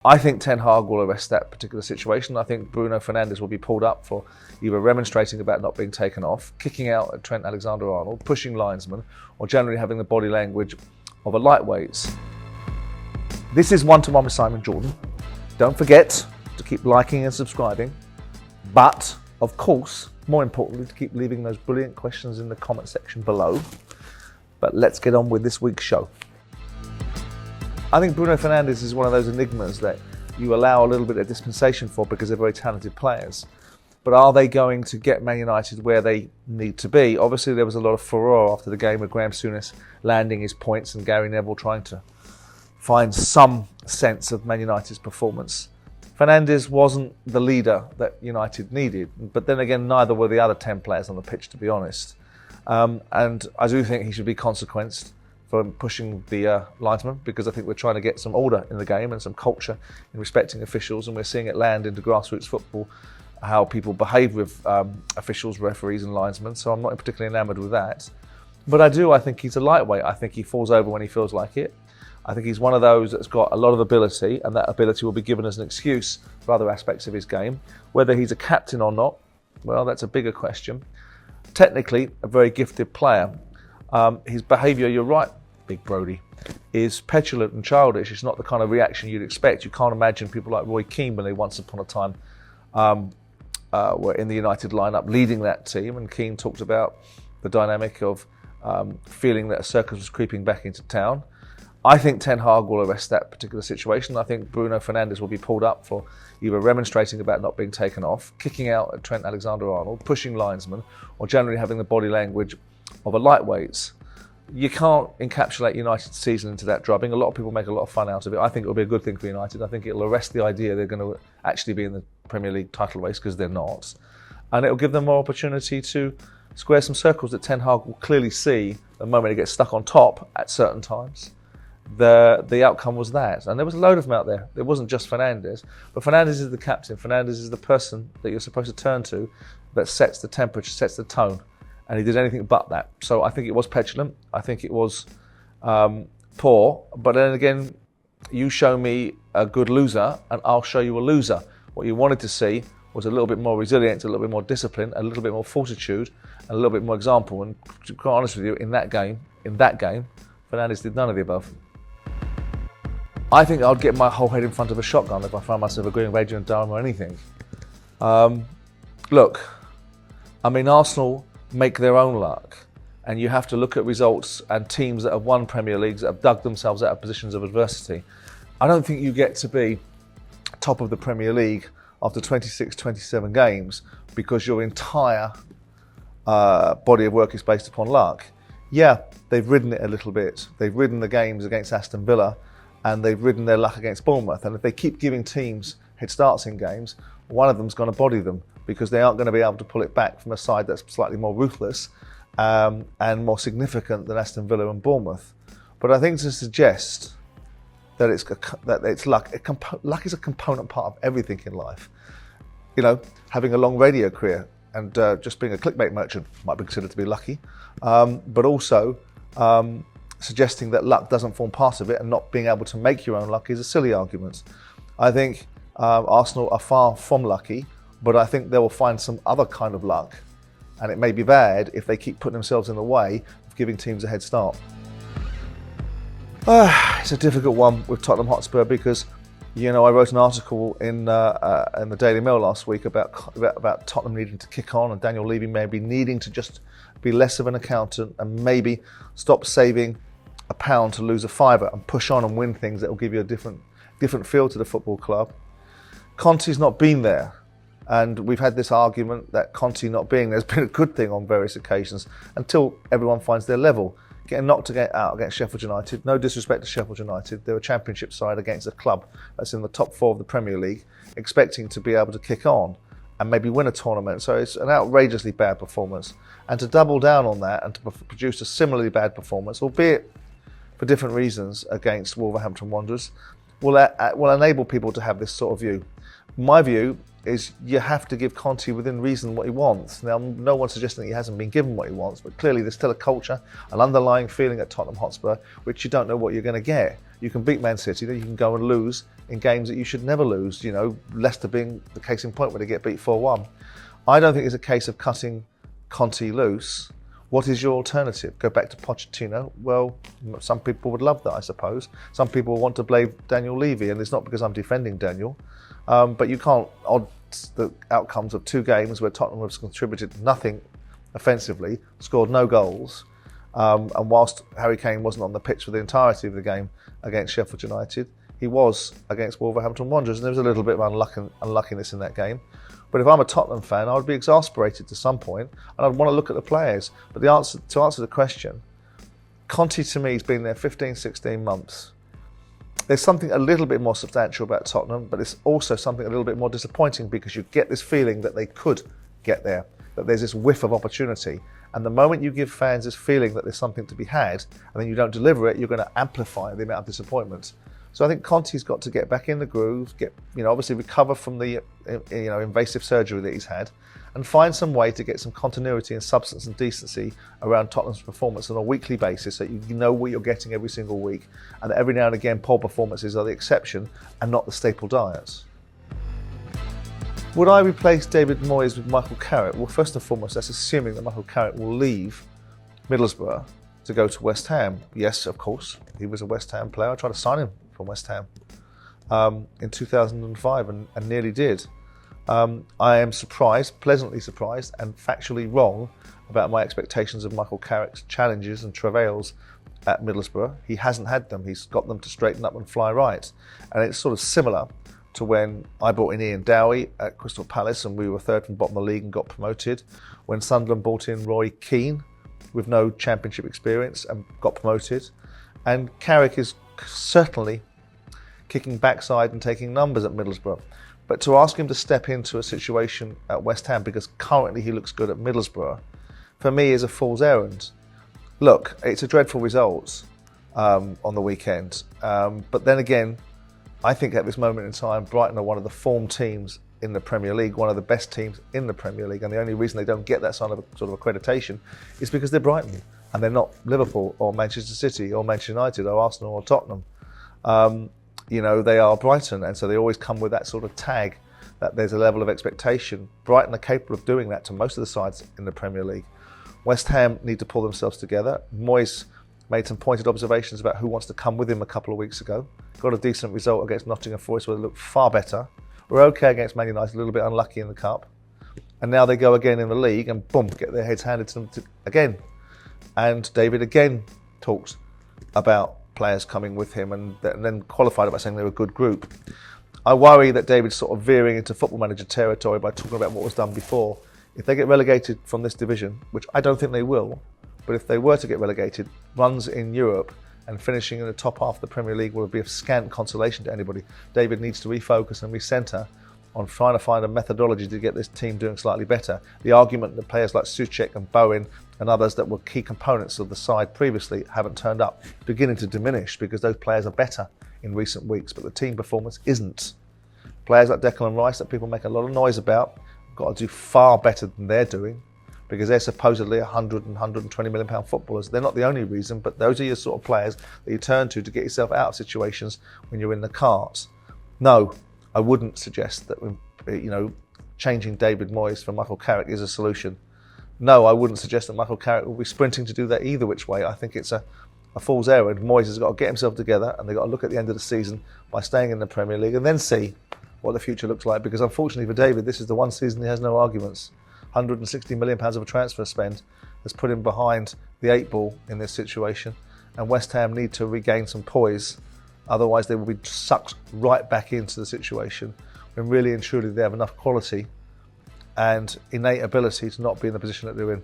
I think Ten Hag will arrest that particular situation. I think Bruno Fernandes will be pulled up for either remonstrating about not being taken off, kicking out at Trent Alexander-Arnold, pushing linesmen, or generally having the body language of a lightweight. This is One-to-One with Simon Jordan. Don't forget to keep liking and subscribing, but of course, more importantly, to keep leaving those brilliant questions in the comment section below. But let's get on with this week's show. I think Bruno Fernandes is one of those enigmas that you allow a little bit of dispensation for because they're very talented players. But are they going to get Man United where they need to be? Obviously, there was a lot of furore after the game with Graeme Souness landing his points and Gary Neville trying to find some sense of Man United's performance. Fernandes wasn't the leader that United needed, but then again, neither were the other 10 players on the pitch, to be honest. And I do think he should be consequenced for pushing the linesman, because I think we're trying to get some order in the game and some culture in respecting officials, and we're seeing it land into grassroots football, how people behave with officials, referees and linesmen, so I'm not particularly enamoured with that. But I think he's a lightweight. I think he falls over when he feels like it. I think he's one of those that's got a lot of ability, and that ability will be given as an excuse for other aspects of his game. Whether he's a captain or not, well, that's a bigger question. Technically, a very gifted player. His behaviour, you're right, Big Brody, is petulant and childish. It's not the kind of reaction you'd expect. You can't imagine people like Roy Keane, when they once upon a time were in the United lineup leading that team, and Keane talked about the dynamic of feeling that a circus was creeping back into town. I think Ten Hag will arrest that particular situation. I think Bruno Fernandes will be pulled up for either remonstrating about not being taken off, kicking out at Trent Alexander-Arnold, pushing linesmen, or generally having the body language of a lightweight. You can't encapsulate United's season into that drubbing. A lot of people make a lot of fun out of it. I think it'll be a good thing for United. I think it'll arrest the idea they're going to actually be in the Premier League title race, because they're not. And it'll give them more opportunity to square some circles that Ten Hag will clearly see the moment he gets stuck on top at certain times. The outcome was that. And there was a load of them out there. It wasn't just Fernandes. But Fernandes is the captain. Fernandes is the person that you're supposed to turn to that sets the temperature, sets the tone. And he did anything but that. So I think it was petulant. I think it was poor. But then again, you show me a good loser and I'll show you a loser. What you wanted to see was a little bit more resilience, a little bit more discipline, a little bit more fortitude, and a little bit more example. And to be quite honest with you, in that game, Fernandes did none of the above. I think I'd get my whole head in front of a shotgun if I found myself agreeing with Adrian Durham or anything. Look, I mean, Arsenal make their own luck, and you have to look at results and teams that have won Premier Leagues, that have dug themselves out of positions of adversity. I don't think you get to be top of the Premier League after 26, 27 games because your entire body of work is based upon luck. Yeah, they've ridden it a little bit. They've ridden the games against Aston Villa, and they've ridden their luck against Bournemouth. And if they keep giving teams head starts in games, one of them's going to body them, because they aren't going to be able to pull it back from a side that's slightly more ruthless and more significant than Aston Villa and Bournemouth. But I think to suggest that it's luck, luck is a component part of everything in life. You know, having a long radio career and just being a clickbait merchant might be considered to be lucky, but also suggesting that luck doesn't form part of it and not being able to make your own luck is a silly argument. I think Arsenal are far from lucky, but I think they will find some other kind of luck, and it may be bad if they keep putting themselves in the way of giving teams a head start. It's a difficult one with Tottenham Hotspur, because, you know, I wrote an article in the Daily Mail last week about Tottenham needing to kick on, and Daniel Levy maybe needing to just be less of an accountant and maybe stop saving a pound to lose a fiver and push on and win things that will give you a different feel to the football club. Conte's not been there, and we've had this argument that Conte not being there has been a good thing on various occasions until everyone finds their level. Getting knocked out against Sheffield United, no disrespect to Sheffield United, they're a championship side against a club that's in the top 4 of the Premier League, expecting to be able to kick on and maybe win a tournament. So it's an outrageously bad performance. And to double down on that and to produce a similarly bad performance, albeit for different reasons, against Wolverhampton Wanderers, will enable people to have this sort of view. My view is you have to give Conte within reason what he wants. Now, no one's suggesting that he hasn't been given what he wants, but clearly there's still a culture, an underlying feeling at Tottenham Hotspur, which you don't know what you're going to get. You can beat Man City, then you can go and lose in games that you should never lose. You know, Leicester being the case in point where they get beat 4-1. I don't think it's a case of cutting Conte loose. What is your alternative? Go back to Pochettino? Well, some people would love that, I suppose. Some people want to blame Daniel Levy, and it's not because I'm defending Daniel, but you can't odds the outcomes of 2 games where Tottenham has contributed nothing offensively, scored no goals, and whilst Harry Kane wasn't on the pitch for the entirety of the game against Sheffield United, he was against Wolverhampton Wanderers, and there was a little bit of unluckiness in that game. But if I'm a Tottenham fan, I would be exasperated to some point, and I'd want to look at the players. But to answer the question, Conte to me has been there 15, 16 months. There's something a little bit more substantial about Tottenham, but it's also something a little bit more disappointing because you get this feeling that they could get there, that there's this whiff of opportunity. And the moment you give fans this feeling that there's something to be had, and then you don't deliver it, you're going to amplify the amount of disappointment. So I think Conte's got to get back in the groove, obviously recover from the invasive surgery that he's had, and find some way to get some continuity and substance and decency around Tottenham's performance on a weekly basis, so you know what you're getting every single week, and that every now and again poor performances are the exception and not the staple diets. Would I replace David Moyes with Michael Carrick? Well, first and foremost, that's assuming that Michael Carrick will leave Middlesbrough to go to West Ham. Yes, of course, he was a West Ham player. I tried to sign him from West Ham in 2005 and nearly did. I am surprised, pleasantly surprised, and factually wrong about my expectations of Michael Carrick's challenges and travails at Middlesbrough. He hasn't had them. He's got them to straighten up and fly right. And it's sort of similar to when I brought in Ian Dowie at Crystal Palace and we were third from bottom of the league and got promoted. When Sunderland brought in Roy Keane with no championship experience and got promoted. And Carrick is certainly kicking backside and taking numbers at Middlesbrough. But to ask him to step into a situation at West Ham because currently he looks good at Middlesbrough, for me is a fool's errand. Look, it's a dreadful result on the weekend. But then again, I think at this moment in time, Brighton are one of the form teams in the Premier League, one of the best teams in the Premier League. And the only reason they don't get that sort of accreditation is because they're Brighton and they're not Liverpool or Manchester City or Manchester United or Arsenal or Tottenham. They are Brighton, and so they always come with that sort of tag that there's a level of expectation. Brighton are capable of doing that to most of the sides in the Premier League. West Ham need to pull themselves together. Moyes made some pointed observations about who wants to come with him a couple of weeks ago. Got a decent result against Nottingham Forest where they looked far better. Were okay against Man United, a little bit unlucky in the Cup. And now they go again in the league and boom, get their heads handed to them again. And David again talked about players coming with him and then qualified it by saying they're a good group. I worry that David's sort of veering into football manager territory by talking about what was done before. If they get relegated from this division, which I don't think they will, but if they were to get relegated, runs in Europe and finishing in the top half of the Premier League will be of scant consolation to anybody. David needs to refocus and recenter on trying to find a methodology to get this team doing slightly better. The argument that players like Souček and Bowen and others that were key components of the side previously haven't turned up, beginning to diminish because those players are better in recent weeks, but the team performance isn't. Players like Declan Rice that people make a lot of noise about have got to do far better than they're doing because they're supposedly 100 and 120 million pound footballers. They're not the only reason, but those are your sort of players that you turn to get yourself out of situations when you're in the cart. No, I wouldn't suggest that changing David Moyes for Michael Carrick is a solution. No, I wouldn't suggest that Michael Carrick will be sprinting to do that either which way. I think it's a fool's errand. Moyes has got to get himself together and they've got to look at the end of the season by staying in the Premier League and then see what the future looks like, because unfortunately for David, this is the one season he has no arguments. £160 million of a transfer spend has put him behind the 8 ball in this situation, and West Ham need to regain some poise, otherwise they will be sucked right back into the situation when really and truly they have enough quality and innate ability to not be in the position that they're in.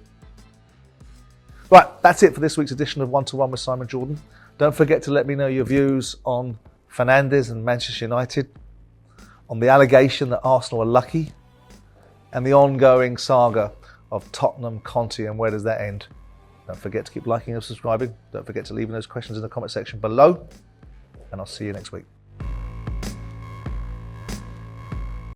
Right, that's it for this week's edition of 1-to-1 with Simon Jordan. Don't forget to let me know your views on Fernandes and Manchester United, on the allegation that Arsenal are lucky, and the ongoing saga of Tottenham, Conte, and where does that end? Don't forget to keep liking and subscribing. Don't forget to leave those questions in the comment section below, and I'll see you next week.